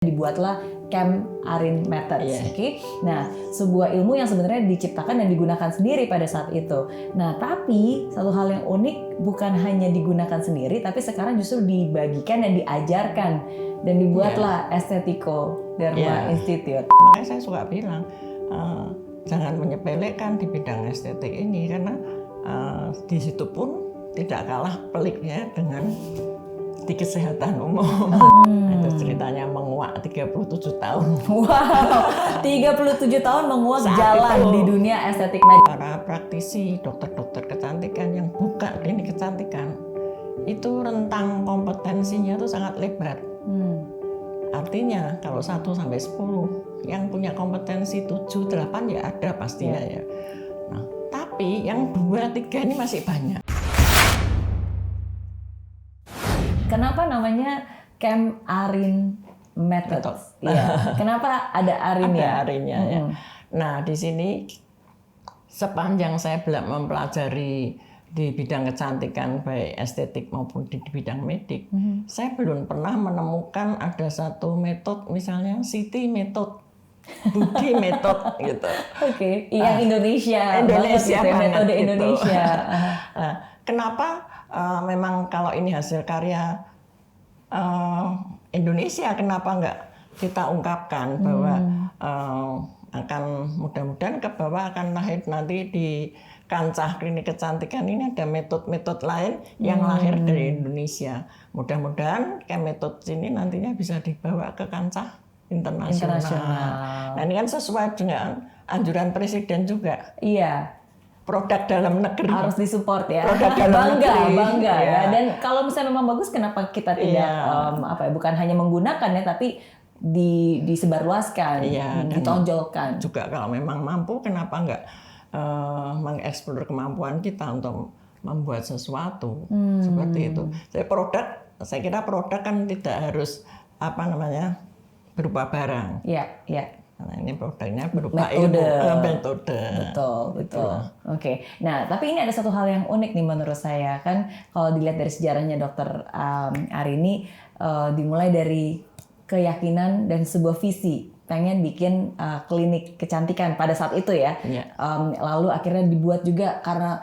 Dibuatlah Camp Arin Methods, Yeah. Oke? Nah, sebuah ilmu yang sebenarnya diciptakan dan digunakan sendiri pada saat itu. Nah, tapi satu hal yang unik bukan hanya digunakan sendiri, tapi sekarang justru dibagikan dan diajarkan dan dibuatlah Estetico Dharma Institute. Makanya saya suka bilang jangan menyepelekan di bidang estetik ini karena di situ pun tidak kalah peliknya dengan di kesehatan umum. Itu ceritanya menguak 37 tahun. Wow, 37 tahun menguak Saat jalan itu, di dunia estetik medis. Para praktisi, dokter-dokter kecantikan yang buka klinik kecantikan, itu rentang kompetensinya itu sangat lebar. Artinya kalau 1-10 yang punya kompetensi 7-8 ya ada pastinya ya. Nah, tapi yang 2-3 ini masih banyak. Kenapa namanya Camp Arin Methods? Ya. Kenapa ada Arin ya? Ada Arinnya ya. Nah, di sini sepanjang saya mempelajari di bidang kecantikan baik estetik maupun di bidang medik, saya belum pernah menemukan ada satu metode misalnya Siti Method, Budi Method gitu. Oke, yang Indonesia Indonesia banget, banget metode gitu. Indonesia. Nah, kenapa memang kalau ini hasil karya Indonesia, kenapa nggak kita ungkapkan bahwa akan mudah-mudahan ke bawah akan lahir nanti di kancah klinik kecantikan ini ada metode-metode lain yang lahir dari Indonesia. Mudah-mudahan kayak metode ini nantinya bisa dibawa ke kancah internasional. Nah, ini kan sesuai dengan anjuran Presiden juga. Iya. Produk dalam negeri harus disupport ya. Produk dalam negeri. Bangga ya. Dan kalau misalnya memang bagus, kenapa kita tidak bukan hanya menggunakan ya, tapi disebarluaskan, ditonjolkan. Juga kalau memang mampu, kenapa enggak mengeksplor kemampuan kita untuk membuat sesuatu seperti itu. Saya kira produk kan tidak harus berupa barang. Iya, iya. Nah, ini produknya berupa metode. Betul. Oke. Nah, tapi ini ada satu hal yang unik nih menurut saya. Kan kalau dilihat dari sejarahnya Dr. Arini, dimulai dari keyakinan dan sebuah visi pengen bikin klinik kecantikan pada saat itu ya. Lalu akhirnya dibuat juga karena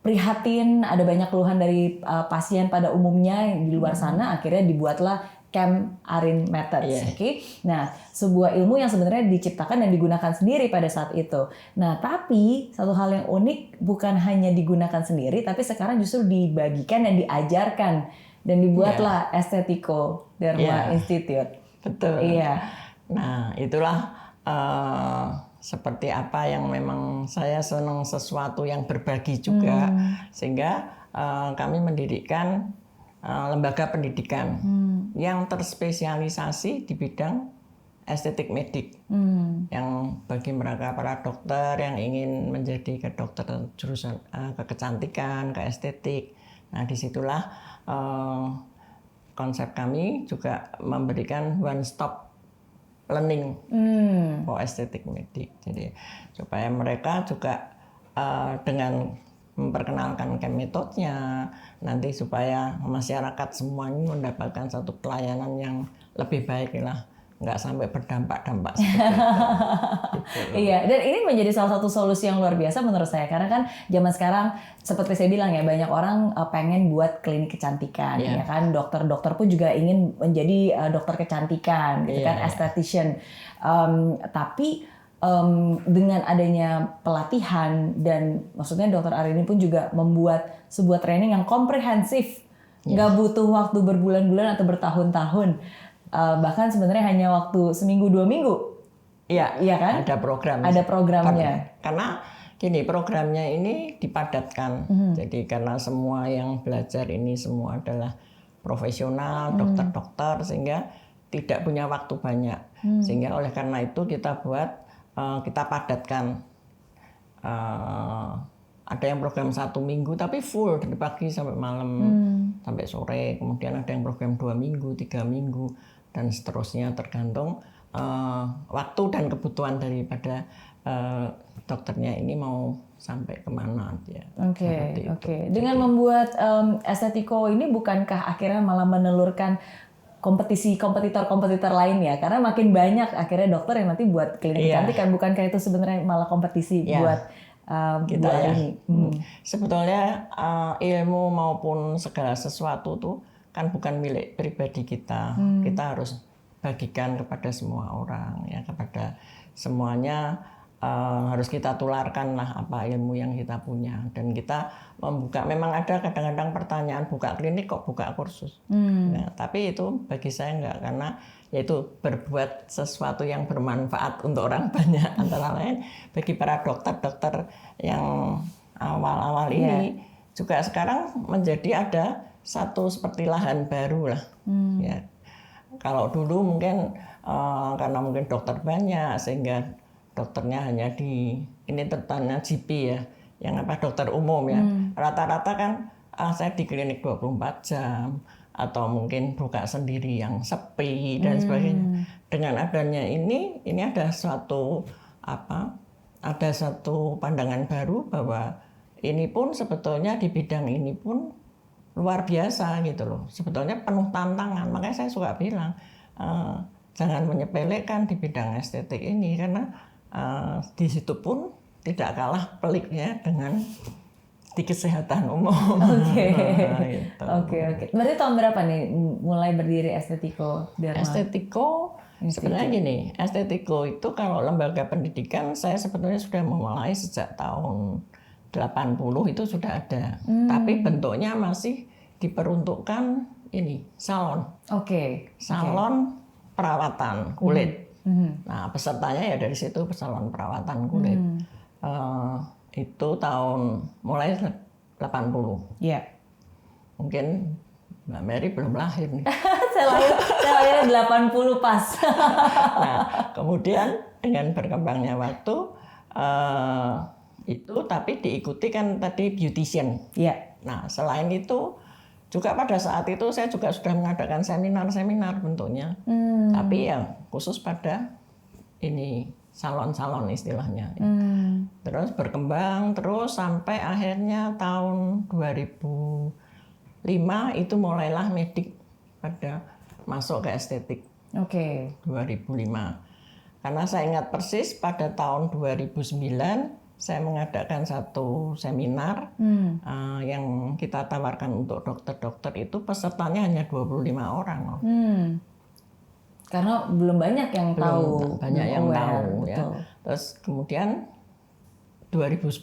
prihatin, ada banyak keluhan dari pasien pada umumnya di luar sana, akhirnya dibuatlah Camp Arin Methods, Oke? Nah, sebuah ilmu yang sebenarnya diciptakan dan digunakan sendiri pada saat itu. Nah, tapi satu hal yang unik bukan hanya digunakan sendiri, tapi sekarang justru dibagikan dan diajarkan dan dibuatlah Estetico Dharma Institute. Betul. Iya. Nah, itulah seperti apa yang memang saya senang sesuatu yang berbagi juga, sehingga kami mendirikan lembaga pendidikan yang terspesialisasi di bidang estetik medik, yang bagi mereka para dokter yang ingin menjadi ke dokter jurusan ke kecantikan, ke estetik. Nah, disitulah konsep kami juga memberikan one stop learning for estetik medik. Jadi supaya mereka juga dengan memperkenalkan metodenya, nanti supaya masyarakat semuanya mendapatkan satu pelayanan yang lebih baik lah, nggak sampai berdampak-dampak seperti itu. Iya, dan ini menjadi salah satu solusi yang luar biasa menurut saya, karena kan zaman sekarang seperti saya bilang ya, banyak orang pengen buat klinik kecantikan, ya kan, dokter-dokter pun juga ingin menjadi dokter kecantikan, gitu kan, esthetician. Tapi dengan adanya pelatihan dan maksudnya Dr. Arini pun juga membuat sebuah training yang komprehensif, nggak butuh waktu berbulan-bulan atau bertahun-tahun, bahkan sebenarnya hanya waktu seminggu 2 minggu. Iya kan? Ada program. Ada programnya. Karena gini, programnya ini dipadatkan. Jadi karena semua yang belajar ini semua adalah profesional, dokter-dokter, sehingga tidak punya waktu banyak. Sehingga oleh karena itu kita padatkan. Ada yang program 1 minggu tapi full dari pagi sampai malam, sampai sore. Kemudian ada yang program 2 minggu, 3 minggu, dan seterusnya tergantung waktu dan kebutuhan daripada dokternya ini mau sampai kemana dia. Oke. Dengan membuat Estetico ini, bukankah akhirnya malah menelurkan kompetitor lain ya, karena makin banyak akhirnya dokter yang nanti buat klinik kecantikan, bukan kayak itu sebenarnya malah kompetisi buat kita buat ya. ini. Sebetulnya ilmu maupun segala sesuatu tuh kan bukan milik pribadi kita. Kita harus bagikan kepada semua orang ya, kepada semuanya. Harus kita tularkan lah apa ilmu yang kita punya, dan kita membuka. Memang ada kadang-kadang pertanyaan, buka klinik kok buka kursus. Nah, tapi itu bagi saya enggak, karena yaitu berbuat sesuatu yang bermanfaat untuk orang banyak. Antara lain bagi para dokter-dokter yang awal-awal ini juga sekarang menjadi ada satu seperti lahan baru lah. Ya, kalau dulu mungkin karena mungkin dokter banyak sehingga dokternya hanya di ini tertanya GP ya, yang dokter umum ya. Rata-rata kan saya di klinik 24 jam atau mungkin buka sendiri yang sepi dan sebagainya. Dengan adanya ini ada suatu ada satu pandangan baru bahwa ini pun sebetulnya di bidang ini pun luar biasa gitu loh. Sebetulnya penuh tantangan. Makanya saya suka bilang jangan menyepelekan di bidang estetik ini, karena di situ pun tidak kalah peliknya dengan di kesehatan umum. Oke. Berarti tahun berapa nih mulai berdiri Estetiko Derma? Estetiko sebenarnya gini, Estetiko itu kalau lembaga pendidikan saya sebetulnya sudah memulai sejak tahun 80 itu sudah ada. Tapi bentuknya masih diperuntukkan ini salon. Salon perawatan kulit. Nah, pesertanya ya dari situ, salon perawatan kulit. Itu tahun mulai 80. Iya. Mungkin Mbak Mary belum lahir nih. saya lahir 80 pas. Nah, kemudian dengan berkembangnya waktu itu tapi diikuti kan tadi beautician. Iya. Nah, selain itu juga pada saat itu saya juga sudah mengadakan seminar-seminar bentuknya. Tapi ya khusus pada ini salon-salon istilahnya. Terus berkembang terus sampai akhirnya tahun 2005 itu mulailah medik pada masuk ke estetik. 2005. Karena saya ingat persis pada tahun 2009 saya mengadakan satu seminar yang kita tawarkan untuk dokter-dokter, itu pesertanya hanya 25 orang. Karena belum banyak yang tahu. Banyak yang tahu ya. Terus kemudian 2010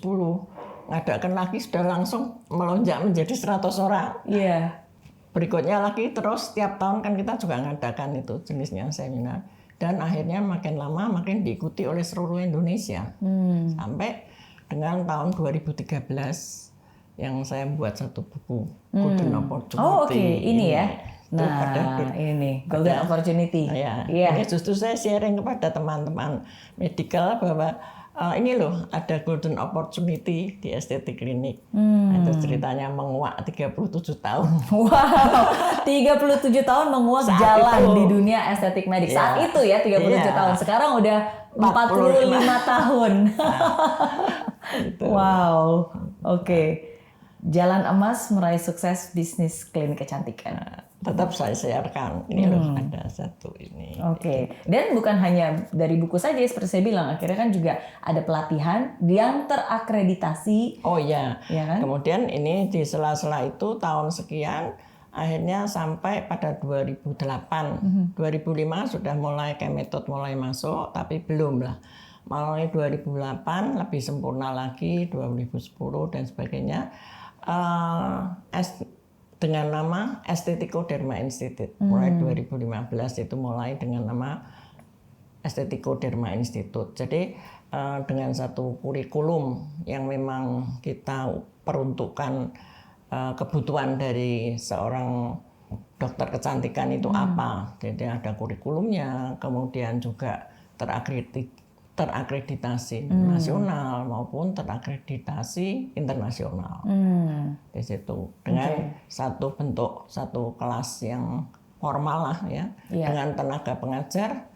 ngadakan lagi sudah langsung melonjak menjadi 100 orang. Iya. Berikutnya lagi terus setiap tahun kan kita juga ngadakan itu jenisnya seminar. Dan akhirnya makin lama makin diikuti oleh seluruh Indonesia. Sampai dengan tahun 2013 yang saya buat satu buku Golden Opportunity. Ini ya. Nah, ini Golden Opportunity. Ini justru saya sharing kepada teman-teman medical bahwa ini loh ada Golden Opportunity di estetik klinik. Itu ceritanya menguak 37 tahun. Wow, 37 tahun menguak jalan di dunia estetik medik. Saat itu ya 37 tahun. Sekarang udah 45 tahun. Wow, oke. Jalan emas meraih sukses bisnis klinik kecantikan. Tetap saya siarkan. Ini loh ada satu ini. Dan bukan hanya dari buku saja seperti saya bilang, akhirnya kan juga ada pelatihan yang terakreditasi. Ya kan? Kemudian ini di sela-sela itu tahun sekian akhirnya sampai pada 2008. 2005 sudah mulai Kemetode mulai masuk, tapi belum lah. Mulai 2008 lebih sempurna lagi, 2010 dan sebagainya. Dengan nama Estetiko Derma Institute. Mulai 2015 itu mulai dengan nama Estetiko Derma Institute. Jadi dengan satu kurikulum yang memang kita peruntukkan kebutuhan dari seorang dokter kecantikan itu apa. Jadi ada kurikulumnya, kemudian juga terakreditasi nasional maupun terakreditasi internasional. Di situ dengan satu bentuk, satu kelas yang formal lah ya, dengan tenaga pengajar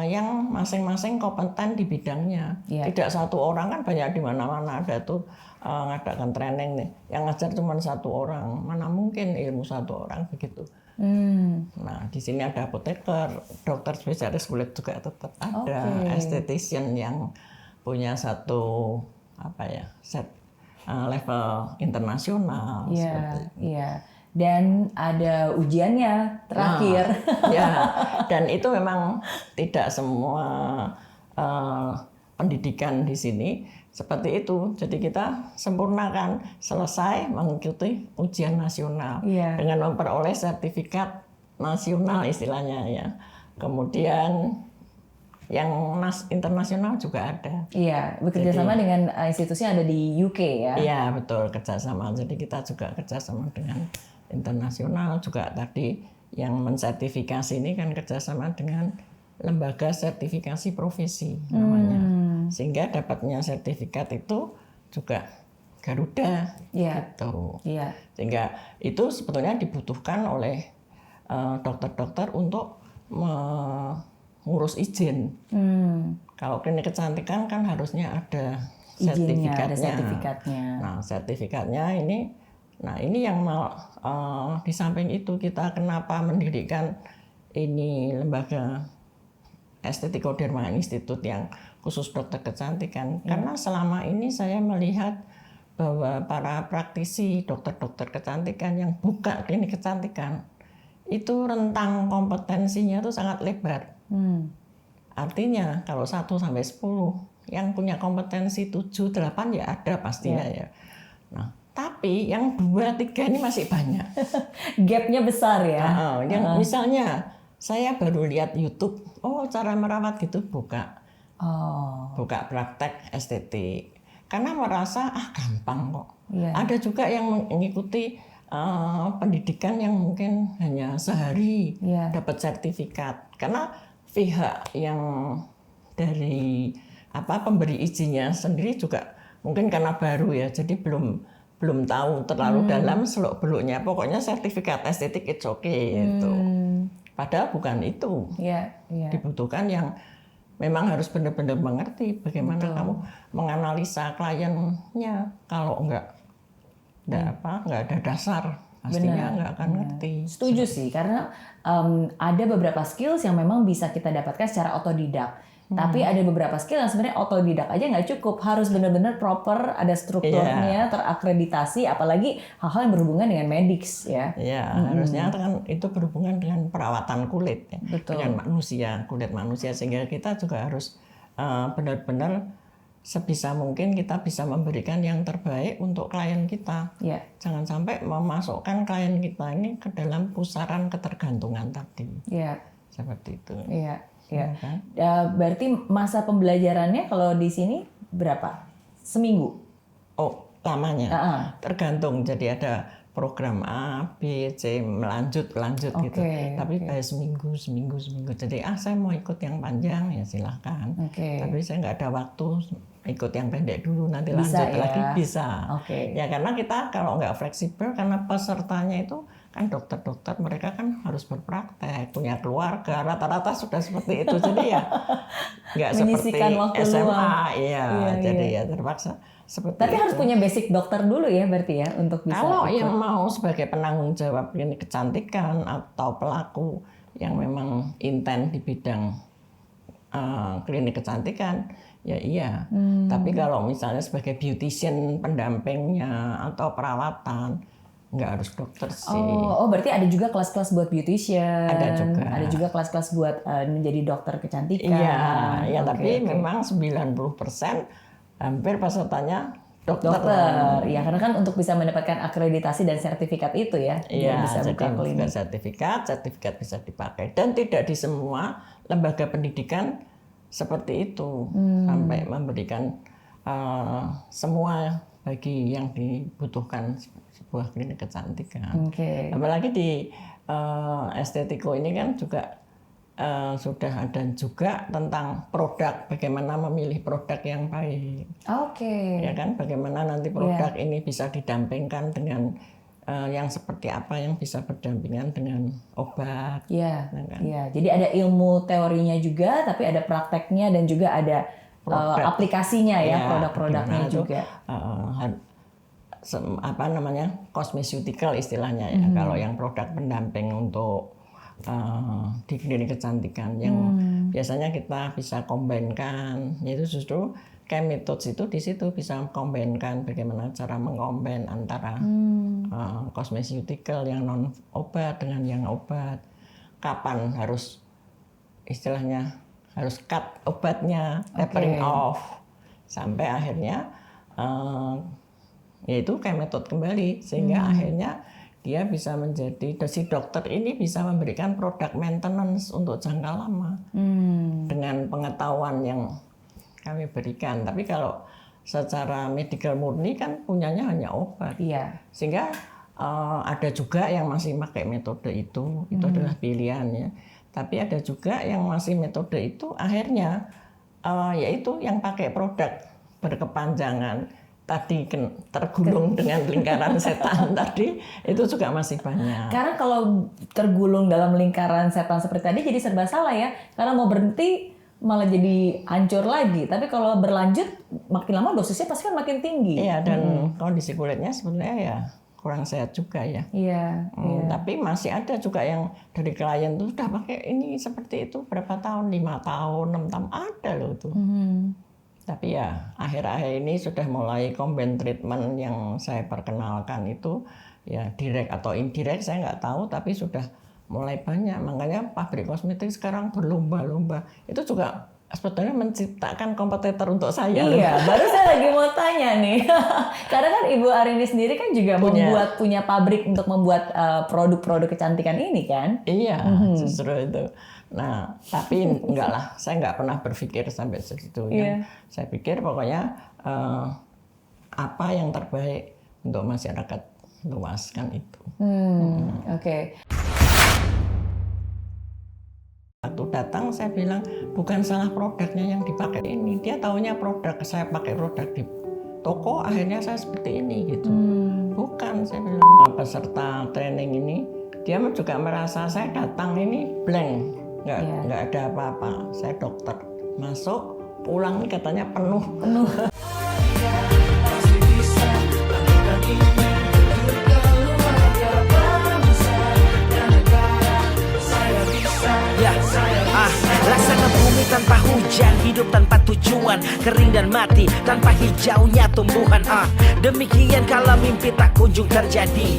yang masing-masing kompeten di bidangnya. Tidak satu orang, kan banyak di mana-mana ada tuh ngadakan training nih, yang ngajar cuma satu orang, mana mungkin ilmu satu orang begitu. Nah, di sini ada apoteker, dokter spesialis kulit juga tetap ada, esthetician yang punya satu level internasional. Iya. Dan ada ujiannya terakhir. Ya, dan itu memang tidak semua pendidikan di sini seperti itu. Jadi kita sempurnakan selesai mengikuti ujian nasional dengan memperoleh sertifikat nasional istilahnya ya. Kemudian yang internasional juga ada. Iya, bekerja sama dengan institusi yang ada di UK ya. Iya, betul, kerjasama. Jadi kita juga kerjasama dengan internasional juga. Tadi yang mensertifikasi ini kan kerjasama dengan lembaga sertifikasi profesi namanya. Sehingga dapatnya sertifikat itu juga Garuda gitu. Sehingga itu sebetulnya dibutuhkan oleh dokter-dokter untuk ngurus izin. Kalau klinik kecantikan kan harusnya ada sertifikatnya. Nah, sertifikatnya ini, yang di samping itu kita kenapa mendirikan ini lembaga Estetico-Derma Institute yang khusus dokter kecantikan. Karena selama ini saya melihat bahwa para praktisi dokter-dokter kecantikan yang buka klinik kecantikan itu rentang kompetensinya itu sangat lebar. Artinya kalau 1 sampai 10 yang punya kompetensi 7, 8 ya ada pastinya ya. Nah, tapi yang 2, 3 ini masih banyak. Gapnya besar ya. Yang misalnya saya baru lihat YouTube, cara merawat gitu buka praktek estetik. Karena merasa gampang kok. Ada juga yang mengikuti pendidikan yang mungkin hanya sehari dapat sertifikat. Karena pihak yang dari pemberi izinnya sendiri juga mungkin karena baru ya, jadi belum tahu terlalu dalam seluk-beluknya. Pokoknya sertifikat estetik it's okay gitu. Padahal bukan itu. Dibutuhkan yang memang harus benar-benar mengerti bagaimana kamu menganalisa kliennya. Kalau nggak ada dasar, pastinya nggak akan ngerti. Setuju sih, karena ada beberapa skills yang memang bisa kita dapatkan secara otodidak. Tapi ada beberapa skill yang sebenarnya otodidak aja nggak cukup, harus benar-benar proper, ada strukturnya, terakreditasi, apalagi hal-hal yang berhubungan dengan medics ya. Harusnya kan itu berhubungan dengan perawatan kulit, dengan kulit manusia, sehingga kita juga harus benar-benar sebisa mungkin kita bisa memberikan yang terbaik untuk klien kita. Jangan sampai memasukkan klien kita ini ke dalam pusaran ketergantungan tadi. Seperti itu. Kan? Berarti masa pembelajarannya kalau di sini berapa? Seminggu? Lamanya. Tergantung. Jadi ada program A, B, C, melanjut gitu. Tapi kayak seminggu. Jadi saya mau ikut yang panjang ya silahkan. Tapi saya nggak ada waktu ikut yang pendek dulu, nanti bisa, lanjut lagi bisa. Ya karena kita kalau nggak fleksibel, karena pesertanya itu kan dokter-dokter, mereka kan harus berpraktek, punya keluarga, rata-rata sudah seperti itu. Jadi ya nggak seperti SMA, jadi ya terpaksa seperti Tapi harus punya basic dokter dulu ya berarti ya untuk bisa kalau ikut. yang mau sebagai penanggung jawab klinik kecantikan atau pelaku yang memang intent di bidang klinik kecantikan, ya iya. Tapi kalau misalnya sebagai beautician pendampingnya atau perawatan, nggak harus dokter sih. Berarti ada juga kelas-kelas buat beautician. Ada juga kelas-kelas buat menjadi dokter kecantikan. Iya, tapi memang 90% hampir pesertanya dokter. Ya, karena kan untuk bisa mendapatkan akreditasi dan sertifikat itu ya, bisa buka klinik. Sertifikat bisa dipakai, dan tidak di semua lembaga pendidikan seperti itu sampai memberikan semua bagi yang dibutuhkan sebuah klinik kecantikan. Apalagi di Estetico ini kan juga sudah ada juga tentang produk, bagaimana memilih produk yang baik. Ya kan, bagaimana nanti produk ini bisa didampingkan dengan yang seperti apa yang bisa berdampingan dengan obat. Jadi ada ilmu teorinya juga, tapi ada prakteknya dan juga ada aplikasinya ya, produk-produknya juga. apa namanya cosmeceutical istilahnya ya. Kalau yang produk pendamping untuk di klinik kecantikan yang biasanya kita bisa kombinkan, yaitu justru Chemitodes itu di situ bisa mengkombinkan bagaimana cara mengkombin antara cosmeceutical yang non obat dengan yang obat. Kapan harus istilahnya harus cut obatnya, tapering off sampai akhirnya yaitu Chemitode kembali sehingga akhirnya dia bisa menjadi si dokter ini bisa memberikan produk maintenance untuk jangka lama dengan pengetahuan yang kami berikan. Tapi kalau secara medical murni kan punyanya hanya obat. Iya. Sehingga ada juga yang masih pakai metode itu adalah pilihannya. Tapi ada juga yang masih metode itu akhirnya yaitu yang pakai produk berkepanjangan tadi tergulung dengan lingkaran setan tadi itu juga masih banyak. Karena kalau tergulung dalam lingkaran setan seperti tadi jadi serba salah ya. Karena mau berhenti malah jadi hancur lagi. Tapi kalau berlanjut makin lama dosisnya pasti kan makin tinggi. Iya, dan kondisi kulitnya sebenarnya ya kurang sehat juga ya. Iya. Tapi masih ada juga yang dari klien tuh sudah pakai ini seperti itu berapa tahun, 5 tahun, 6 tahun ada loh tuh. Tapi ya akhir-akhir ini sudah mulai combine treatment yang saya perkenalkan itu ya direct atau indirect saya nggak tahu, tapi sudah mulai banyak. Makanya pabrik kosmetik sekarang berlomba-lomba. Itu juga sebetulnya menciptakan kompetitor untuk saya. Iya, baru saya lagi mau tanya nih. Karena kan Ibu Arini sendiri kan juga punya pabrik untuk membuat produk-produk kecantikan ini kan? Iya, justru itu. Nah, tapi enggak lah, saya enggak pernah berpikir sampai segitu. Saya pikir pokoknya apa yang terbaik untuk masyarakat luas kan itu. Oke. Waktu datang saya bilang bukan salah produknya yang dipakai ini, dia taunya produk, saya pakai produk di toko akhirnya saya seperti ini gitu. Bukan, saya bilang peserta training ini dia juga merasa saya datang ini blank. Nggak ada apa-apa. Saya dokter masuk pulang nih katanya penuh. Laksana bumi tanpa hujan, hidup tanpa tujuan, kering dan mati tanpa hijaunya tumbuhan. Demikian kalau mimpi tak kunjung terjadi,